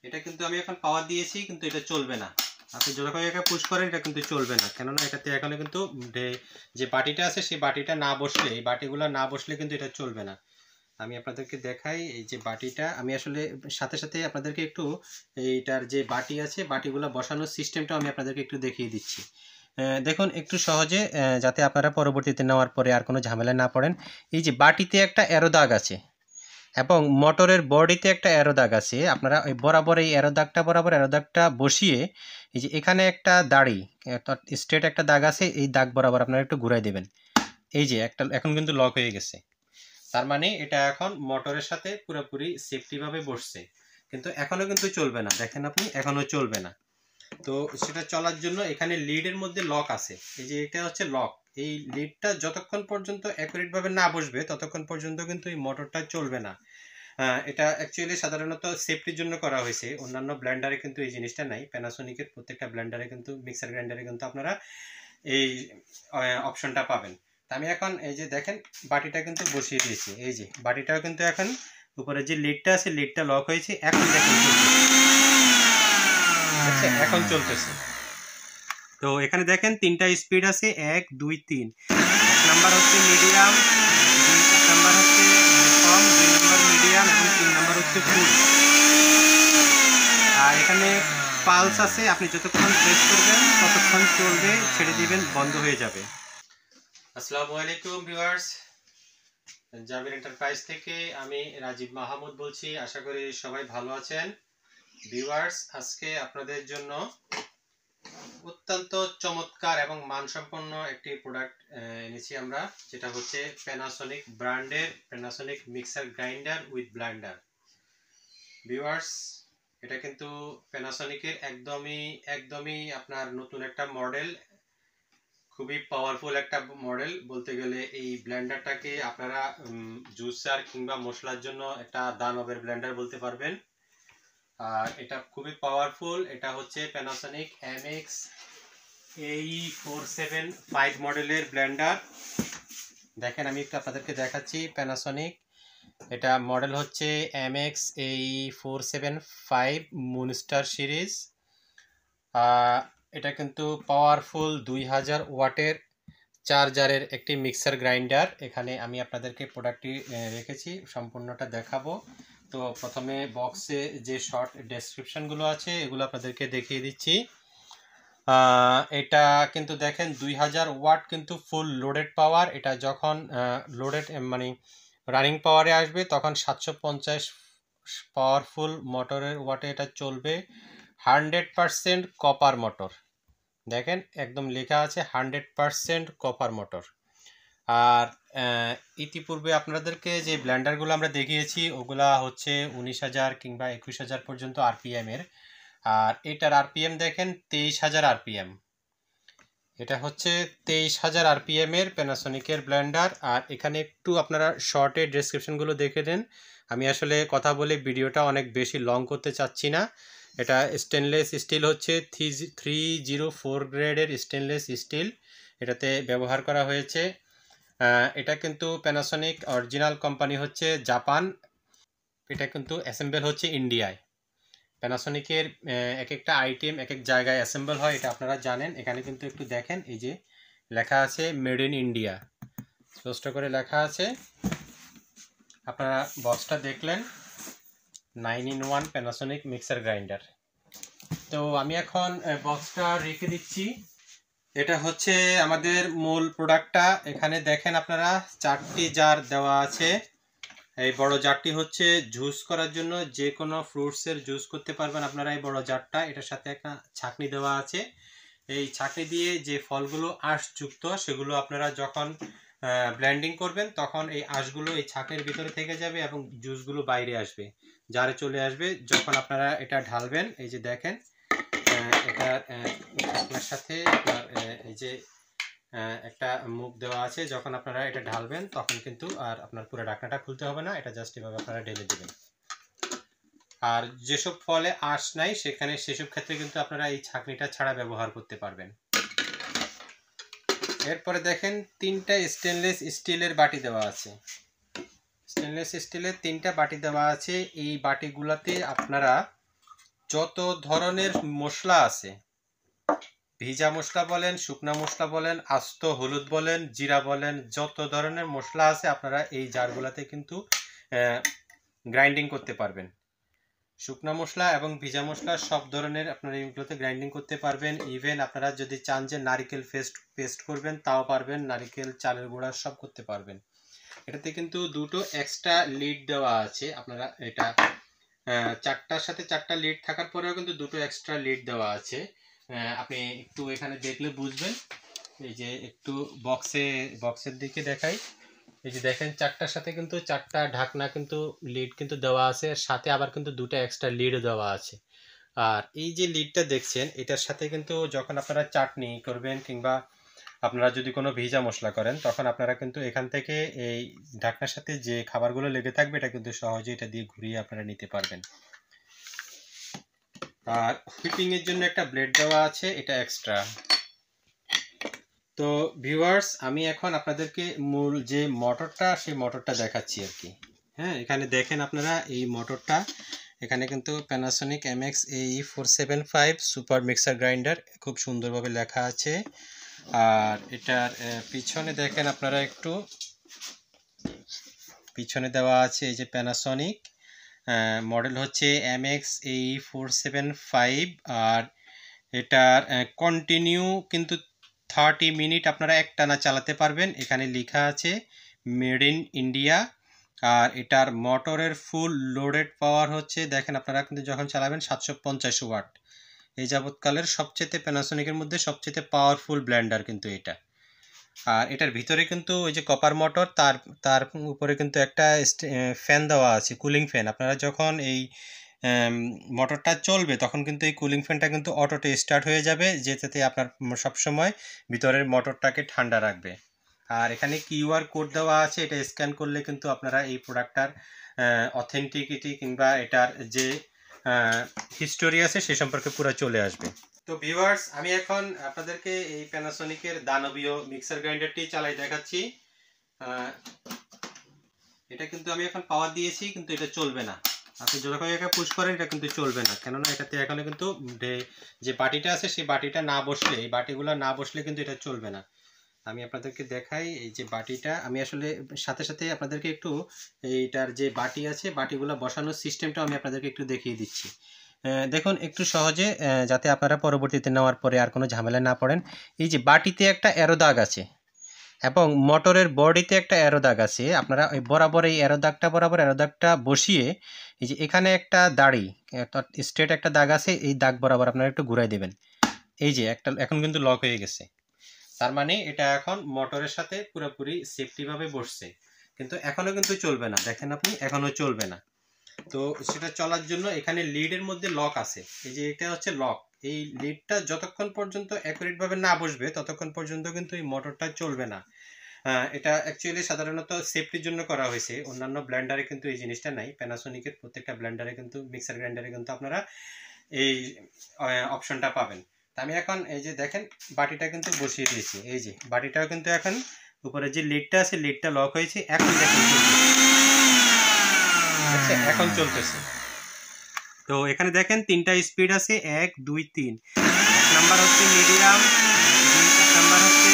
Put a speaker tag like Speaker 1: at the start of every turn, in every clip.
Speaker 1: এটা কিন্তু আমি এখন পাওয়ার দিয়েছি, কিন্তু এটা চলবে না। আপনি যখন এটাকে পুশ করেন এটা কিন্তু চলবে না, কেননা এটাতে এখনো কিন্তু যে বাটিটা আছে সেই বাটিটা না বসলে, এই বাটিগুলো না বসলে কিন্তু এটা চলবে না। আমি আপনাদেরকে দেখাই, এই যে বাটিটা আমি আসলে সাথে সাথে আপনাদেরকে একটু এইটার যে বাটি আছে বাটিগুলো বসানোর সিস্টেমটা আমি আপনাদেরকে একটু দেখিয়ে দিচ্ছি। দেখুন একটু সহজে, যাতে আপনারা পরবর্তীতে নেওয়ার পরে আর কোনো ঝামেলা না পড়েন। এই যে বাটিতে একটা অ্যারো দাগ আছে এবং মোটরের বডিতে একটা অ্যারো দাগ আছে। আপনারা ওই বরাবর এই অ্যারো দাগটা বসিয়ে এই যে এখানে একটা দাড়ি অর্থাৎ স্ট্রেট একটা দাগ আছে, এই দাগ বরাবর আপনারা একটু ঘুরাই দেবেন। এই যে একটা এখন কিন্তু লক হয়ে গেছে, তার মানে এটা এখন মোটরের সাথে পুরোপুরি সেফটিভাবে বসছে। কিন্তু এখনও কিন্তু চলবে না, দেখেন আপনি এখনও চলবে না। তো সেটা চলার জন্য এখানে লিডের মধ্যে লক আছে, এই যে এটা হচ্ছে লক। এই লিডটা যতক্ষণ পর্যন্ত অ্যাকুরেটভাবে না বসবে ততক্ষণ পর্যন্ত কিন্তু এই মোটরটা চলবে না। এটা অ্যাকচুয়ালি সাধারণত সেফটির জন্য করা হয়েছে, অন্যান্য ব্লেন্ডারে কিন্তু এই জিনিসটা নাই। প্যানাসোনিকের প্রত্যেকটা ব্লেন্ডারে কিন্তু, মিক্সার গ্রাইন্ডারে কিন্তু আপনারা এই অপশনটা পাবেন। আমি এখন এই যে দেখেন বাটিটা কিন্তু বসিয়ে দিয়েছি, এই যে বাটিটাও কিন্তু এখন উপরে যে লিডটা আছে লিডটা লক হয়েছে, এখন দেখেন চলতেছে, এখন চলতেছে। তো এখানে দেখেন তিনটা স্পিড আছে, 1 2 3। 1 নাম্বার হচ্ছে মিডিয়াম, 1 নাম্বার হচ্ছে কম, 2 নাম্বার মিডিয়াম এবং 3 নাম্বার হচ্ছে ফুল। আর এখানে পালস আছে, আপনি যতক্ষণ প্রেস করবেন ততক্ষণ চলবে, ছেড়ে দিবেন বন্ধ হয়ে যাবে। আসসালামু আলাইকুম ভিউয়ার্স, জাবির এন্টারপ্রাইজ থেকে আমি রাজীব মাহমুদ বলছি। আশা করি সবাই ভালো আছেন। ভিউয়ার্স, আজকে আপনাদের জন্য অত্যন্ত চমৎকার এবং মানসম্পন্ন একটি প্রোডাক্ট এনেছি আমরা, যেটা হচ্ছে প্যানাসোনিক ব্র্যান্ডের Panasonic mixer grinder with Blender. Viewers, এটা কিন্তু প্যানাসোনিকের একদমই আপনার নতুন একটা মডেল, খুবই পাওয়ারফুল একটা মডেল বলতে গেলে। এই ব্লেন্ডারটাকে আপনারা জুসার কিংবা মশলার জন্য একটা দানবের ব্লেন্ডার বলতে পারবেন। আর এটা খুবই পাওয়ারফুল। এটা হচ্ছে প্যানাসোনিক MX AE475 মডেলের ব্লেন্ডার। দেখেন আমি একটু আপনাদেরকে দেখাচ্ছি। প্যানাসোনিক এটা মডেল হচ্ছে MX AE475 মুনস্টার সিরিজ। এটা কিন্তু পাওয়ারফুল 2000 ওয়াটের চার্জারের একটি মিক্সার গ্রাইন্ডার। এখানে আমি আপনাদেরকে প্রোডাক্টটি রেখেছি, সম্পূর্ণটা দেখাবো। তো প্রথমে বক্সে যে শর্ট ডেসক্রিপশনগুলো আছে এগুলো আপনাদেরকে দেখিয়ে দিচ্ছি। এটা কিন্তু দেখেন 2000 ওয়াট কিন্তু ফুল লোডেড পাওয়ার। এটা যখন লোডেড মানে রানিং পাওয়ারে আসবে তখন 750 পাওয়ারফুল মোটরের ওয়াটে এটা চলবে। 100% কপার মোটর, দেখেন একদম লেখা আছে 100% কপার মোটর। আর ইতিপূর্বে আপনাদেরকে যে ব্লেন্ডারগুলো আমরা দেখিয়েছি ওগুলা হচ্ছে 19,000 কিংবা 21,000 পর্যন্ত RPM এর। আর এটার RPM দেখেন 23,000 RPM। এটা হচ্ছে 23,000 RPM এর প্যানাসোনিকের ব্লেন্ডার। আর এখানে একটু আপনারা শর্টের ডেসক্রিপশনগুলো দেখে দেন। আমি আসলে কথা বলে ভিডিওটা অনেক বেশি লং করতে চাচ্ছি না। এটা স্টেনলেস স্টিল হচ্ছে 304 গ্রেডের স্টেনলেস স্টিল এটাতে ব্যবহার করা হয়েছে। এটা কিন্তু প্যানাসোনিক অরিজিনাল কোম্পানি হচ্ছে জাপান, এটা কিন্তু অ্যাসেম্বল হচ্ছে ইন্ডিয়ায়। প্যানাসোনিকের এক একটা আইটেম এক এক জায়গায় অ্যাসেম্বল হয়, এটা আপনারা জানেন। এখানে কিন্তু একটু দেখেন, এই যে লেখা আছে মেড ইন ইন্ডিয়া, স্পষ্ট করে লেখা আছে। আপনারা বক্সটা দেখলেন, 9-in-1 প্যানাসোনিক মিক্সার গ্রাইন্ডার। তো আমি এখন বক্সটা রেখে দিচ্ছি। এটা হচ্ছে আমাদের মূল প্রোডাক্টটা। এখানে দেখেন আপনারা 4টি জার দেওয়া আছে। এই বড় জারটি হচ্ছে জুস করার জন্য, যে কোনো ফ্রুটসের জুস করতে পারবেন আপনারা এই বড় জারটা। এটার সাথে একটা ছাঁকনি দেওয়া আছে। এই ছাঁকনি দিয়ে যে ফলগুলো আঁশযুক্ত সেগুলো আপনারা যখন ব্লেন্ডিং করবেন তখন এই আঁশগুলো এই ছাঁকনির ভিতরে থেকে যাবে এবং জুসগুলো বাইরে আসবে, জারে চলে আসবে। যখন আপনারা এটা ঢালবেন, এই যে দেখেন এটা আপনার সাথে এই যে একটা মুখ দেওয়া আছে। যখন আপনারা এটা ঢালবেন তখন কিন্তু আর আপনার পুরো ঢাকনাটা খুলতে হবে না, এটা জাস্ট এভাবে আপনারা ঢেলে দেবেন। আর যেসব ফলে আঁশ নাই সেখানে সেসব ক্ষেত্রে কিন্তু আপনারা এই ছাঁকনিটা ছাড়া ব্যবহার করতে পারবেন। এরপরে দেখেন 3টা স্টেনলেস স্টিলের বাটি দেওয়া আছে। স্টেনলেস স্টিলের 3টা বাটি দেওয়া আছে। এই বাটিগুলোতে আপনারা যত ধরনের মশলা আছে, ভিজা মশলা বলেন, শুকনা মশলা বলেন, আস্ত হলুদ বলেন, জিরা বলেন, যত ধরনের মশলা আছে আপনারা এই জারগুলাতে কিন্তু গ্রাইন্ডিং করতে পারবেন। শুকনা মশলা এবং ভিজা মশলা সব ধরনের আপনারা এইগুলোতে গ্রাইন্ডিং করতে পারবেন। ইভেন আপনারা যদি চান যে নারিকেল পেস্ট করবেন তাও পারবেন, নারিকেল চালের গুঁড়া সব করতে পারবেন। এটাতে কিন্তু দুটো এক্সট্রা লিড দেওয়া আছে। আপনারা এটা চারটার সাথে চারটা লিড থাকার পরেও কিন্তু দুটো এক্সট্রা লিড দেওয়া আছে। আপনি একটু এখানে দেখলে বুঝবেন। এই যে একটু বক্সের দিকে দেখাই, এই যে দেখেন চারটার সাথে কিন্তু চারটা ঢাকনা কিন্তু লিড কিন্তু দেওয়া আছে, সাথে আবার কিন্তু দুটো এক্সট্রা লিড দেওয়া আছে। আর এই যে লিডটা দেখছেন এটার সাথে কিন্তু যখন আপনারা চাটনি করবেন কিংবা আপনারা যদি কোনো ভিজা মশলা করেন তখন আপনারা কিন্তু এখান থেকে এই ঢাকনার সাথে যে খাবারগুলো লেগে থাকবে এটা কিন্তু সহজে এটা দিয়ে ঘুরিয়ে আপনারা নিতে পারবেন। আর হুইপিং এর জন্য একটা ব্লেড দেওয়া আছে, এটা এক্সট্রা। তো ভিউয়ার্স, আমি এখন আপনাদেরকে মূল যে মোটরটা সেই মোটরটা দেখাচ্ছি আর কি। হ্যাঁ, এখানে দেখেন আপনারা এই মোটরটা, এখানে কিন্তু Panasonic MX AE 475 super mixer grinder খুব সুন্দরভাবে লেখা আছে। আর এটার পিছনে দেখেন আপনারা একটু, পিছনে দেওয়া আছে এই যে প্যানাসোনিক, মডেল হচ্ছে MX AE 475। আর এটার কন্টিনিউ কিন্তু 30 মিনিট আপনারা একটানা চালাতে পারবেন। এখানে লেখা আছে মেড ইন ইন্ডিয়া। আর এটার মোটরের ফুল লোডেড পাওয়ার হচ্ছে, দেখেন আপনারা কিন্তু যখন চালাবেন 750 ওয়াট। এই যাবৎকালের সবচেয়ে প্যানাসোনিকের মধ্যে সবচেয়ে পাওয়ারফুল ব্লেন্ডার কিন্তু এটা। আর এটার ভিতরে কিন্তু ওই যে কপার মোটর, তার উপরে কিন্তু একটা ফ্যান দেওয়া আছে, কুলিং ফ্যান। আপনারা যখন এই মোটরটা চলবে তখন কিন্তু এই কুলিং ফ্যানটা কিন্তু অটোতে স্টার্ট হয়ে যাবে, যেটাতে আপনার সবসময় ভিতরের মোটরটাকে ঠান্ডা রাখবে। আর এখানে কিউআর কোড দেওয়া আছে, এটা স্ক্যান করলে কিন্তু আপনারা এই প্রোডাক্টটার অথেন্টিকিটি কিংবা এটার যে হিস্টোরি আছে সে সম্পর্কে পুরো চলে আসবে। তো ভিউয়ার্স, আমি এখন আপনাদেরকে এই প্যানাসোনিকের দানবীয় মিক্সার গ্রাইন্ডারটি চালাই দেখাচ্ছি। এটা কিন্তু আমি এখন পাওয়ার দিয়েছি, কিন্তু এটা চলবে না। আপনি যখন এটাকে পুশ করেন এটা কিন্তু চলবে না, কেননা এটাতে এখানে কিন্তু যে বাটিটা আছে সেই বাটিটা না বসলে, এই বাটিগুলো না বসলে কিন্তু এটা চলবে না। আমি আপনাদেরকে দেখাই, এই যে বাটিটা আমি আসলে সাথে সাথে আপনাদেরকে একটু এইটার যে বাটি আছে বাটিগুলো বসানোর সিস্টেমটা আমি আপনাদেরকে একটু দেখিয়ে দিচ্ছি। দেখুন একটু সহজে, যাতে আপনারা পরবর্তীতে নেওয়ার পরে আর কোনো ঝামেলা না পড়েন। এই যে বাটিতে একটা অ্যারো দাগ আছে এবং মোটরের বডিতে একটা অ্যারো দাগ আছে। আপনারা ওই বরাবর এই অ্যারো দাগটা বসিয়ে এই যে এখানে একটা দাড়ি স্ট্রেট একটা দাগ আছে, এই দাগ বরাবর আপনারা একটু ঘুরাই দেবেন। এই যে একটা এখন কিন্তু লক হয়ে গেছে, তার মানে এটা এখন মোটরের সাথে পুরোপুরি সেফটিভাবে বসছে। কিন্তু এখনও কিন্তু চলবে না, দেখেন আপনি এখনও চলবে না। তো সেটা চলার জন্য এখানে লিডের মধ্যে লক আছে, এই যে এটা হচ্ছে লক। এই লিডটা যতক্ষণ পর্যন্ত অ্যাকুরেটভাবে না বসবে ততক্ষণ পর্যন্ত কিন্তু এই মোটরটা চলবে না। এটা অ্যাকচুয়ালি সাধারণত সেফটির জন্য করা হয়েছে, অন্যান্য ব্লেন্ডারে কিন্তু এই জিনিসটা নাই। প্যানাসোনিকের প্রত্যেকটা ব্লেন্ডারে কিন্তু, মিক্সার গ্রাইন্ডারে কিন্তু আপনারা এই অপশনটা পাবেন। আমি এখন এই যে দেখেন বাটিটা কিন্তু বসিয়ে দিয়েছি, এই যে বাটিটাও কিন্তু এখন উপরে যে লিডটা আছে লিডটা লক হয়েছে, এখন দেখেন চলতেছে, এখন চলতেছে। তো এখানে দেখেন তিনটা স্পিড আছে, 1 2 3। 1 নাম্বার হচ্ছে মিডিয়াম, 1 নাম্বার হচ্ছে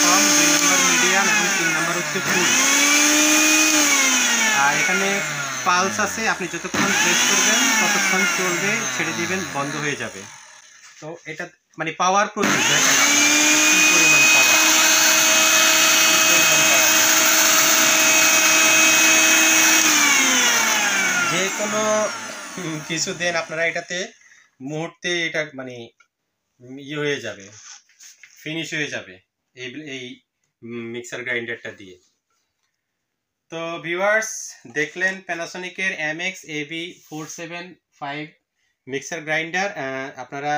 Speaker 1: কম, 2 নাম্বার মিডিয়াম এবং 3 নাম্বার হচ্ছে ফুল। আর এখানে পালস আছে, আপনি যতক্ষণ প্রেস করবেন ততক্ষণ চলবে, ছেড়ে দিবেন বন্ধ হয়ে যাবে। তো এটা মানে পাওয়ার প্রচুর, দেখেন কি পরিমাণ পাওয়ার, যে কোনো কিছু দেন আপনারা এটাতে মুহূর্তে এটা মানে ইয়ে হয়ে যাবে, ফিনিশ হয়ে যাবে এই মিক্সার গ্রাইন্ডারটা দিয়ে। তো ভিউয়ার্স, দেখলেন প্যানাসোনিকের MX AB 475 মিক্সার গ্রাইন্ডার। আপনারা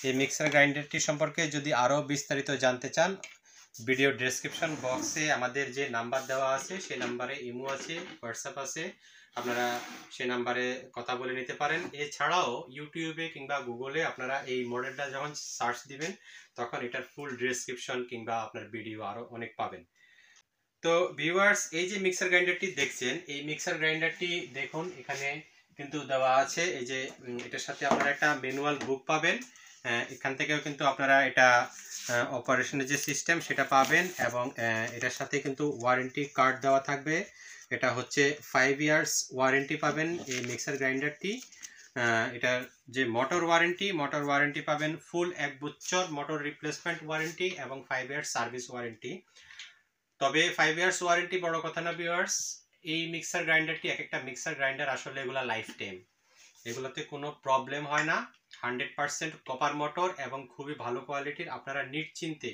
Speaker 1: এই মিক্সার গ্রাইন্ডারটি সম্পর্কে যদি আরও বিস্তারিত জানতে চান, ভিডিও ডেসক্রিপশন বক্সে আমাদের যে নাম্বার দেওয়া আছে সেই নাম্বারে ইমো আছে, হোয়াটসঅ্যাপ আছে, আপনারা সেই নাম্বারে কথা বলে নিতে পারেন। এছাড়াও ইউটিউবে কিংবা গুগলে আপনারা এই মডেলটা যখন সার্চ দিবেন তখন এটার ফুল ডেসক্রিপশন কিংবা আপনার ভিডিও আরও অনেক পাবেন। তো ভিউয়ার্স, এই যে মিক্সার গ্রাইন্ডারটি দেখছেন, এই মিক্সার গ্রাইন্ডারটি দেখুন এখানে কিন্তু দেওয়া আছে। এই যে এটার সাথে আপনারা একটা ম্যানুয়াল বুক পাবেন, এখান থেকেও কিন্তু আপনারা এটা অপারেশনের যে সিস্টেম সেটা পাবেন, এবং এটার সাথে কিন্তু ওয়ারেন্টি কার্ড দেওয়া থাকবে। এটা হচ্ছে 5 ইয়ার্স ওয়ারেন্টি পাবেন এই মিক্সার গ্রাইন্ডারটি। এটার যে মোটর ওয়ারেন্টি পাবেন ফুল 1 বছর মোটর রিপ্লেসমেন্ট ওয়ারেন্টি এবং 5 ইয়ার্স সার্ভিস ওয়ারেন্টি। তবে 5 ইয়ার্স ওয়ারেন্টি বড় কথা না ভিউয়ার্স, এই মিক্সার গ্রাইন্ডারটি এক একটা মিক্সার গ্রাইন্ডার আসলে এগুলা লাইফ টাইম, এগুলোতে কোনো প্রবলেম হয় না। 100% কপার মোটর এবং খুবই ভালো কোয়ালিটির, আপনারা নিশ্চিন্তে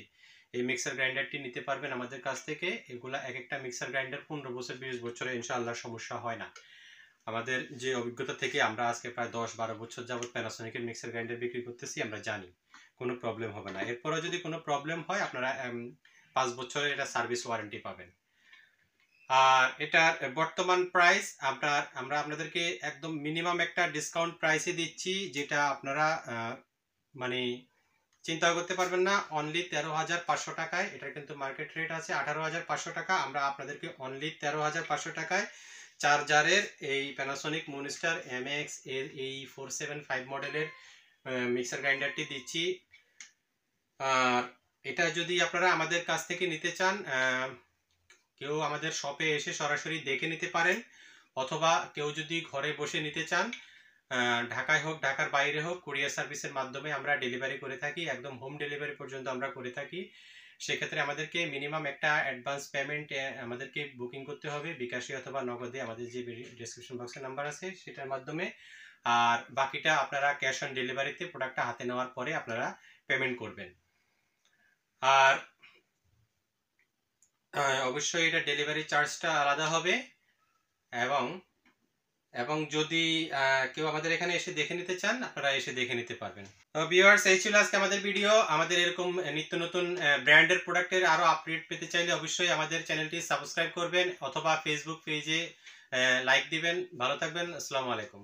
Speaker 1: এই মিক্সার গ্রাইন্ডারটি নিতে পারবেন আমাদের কাছ থেকে। এগুলা এক একটা মিক্সার গ্রাইন্ডার 15 বছর 20 বছরে ইনশাআল্লাহ সমস্যা হয় না। আমাদের যে অভিজ্ঞতা থেকে আমরা আজকে প্রায় 10-12 বছর যাবত প্যানাসোনিকের মিক্সার গ্রাইন্ডার বিক্রি করতেছি, আমরা জানি কোনো প্রবলেম হবে না। এরপরে যদি কোনো প্রবলেম হয় আপনারা 5 বছরের এটা সার্ভিস ওয়ারেন্টি পাবেন। আর এটার বর্তমান প্রাইস আমরা আপনাদেরকে একদম মিনিমাম একটা ডিসকাউন্ট প্রাইসে দিচ্ছি, যেটা আপনারা মানে চিন্তা করতে পারবেন না। অনলি 13,500 টাকায়, এটার কিন্তু মার্কেট রেট আছে 18,500 টাকা। আমরা আপনাদেরকে অনলি 13,500 টাকায় চার্জারের এই প্যানাসোনিক মুনস্টার MX এর এই 475 মডেলের মিক্সার গ্রাইন্ডারটি দিচ্ছি। আর এটা যদি আপনারা আমাদের কাছ থেকে নিতে চান, কেউ আমাদের শপে এসে সরাসরি দেখে নিতে পারেন, অথবা কেউ যদি ঘরে বসে নিতে চান, ঢাকায় হোক ঢাকার বাইরে হোক, কুরিয়ার সার্ভিসের মাধ্যমে আমরা ডেলিভারি করে থাকি, একদম হোম ডেলিভারি পর্যন্ত আমরা করে থাকি। সেক্ষেত্রে আমাদেরকে মিনিমাম একটা অ্যাডভান্স পেমেন্ট আমাদেরকে বুকিং করতে হবে বিকাশে অথবা নগদে, আমাদের যে ডেসক্রিপশন বক্সে নাম্বার আছে সেটার মাধ্যমে। আর বাকিটা আপনারা ক্যাশ অন ডেলিভারিতে প্রোডাক্টটা হাতে নেওয়ার পরে আপনারা পেমেন্ট করবেন। আর অবশ্যই এটা ডেলিভারি চার্জটা আলাদা হবে, এবং যদি কেউ আমাদের এখানে এসে দেখে নিতে চান, আপনারা এসে দেখে নিতে পারবেন। তো ভিউয়ার্স, এই ছিল আজকে আমাদের ভিডিও। আমাদের এরকম নিত্য নতুন ব্র্যান্ডের প্রোডাক্টের আরো আপডেট পেতে চাইলে অবশ্যই আমাদের চ্যানেলটি সাবস্ক্রাইব করবেন, অথবা ফেসবুক পেজে লাইক দিবেন। ভালো থাকবেন, আসসালামু আলাইকুম।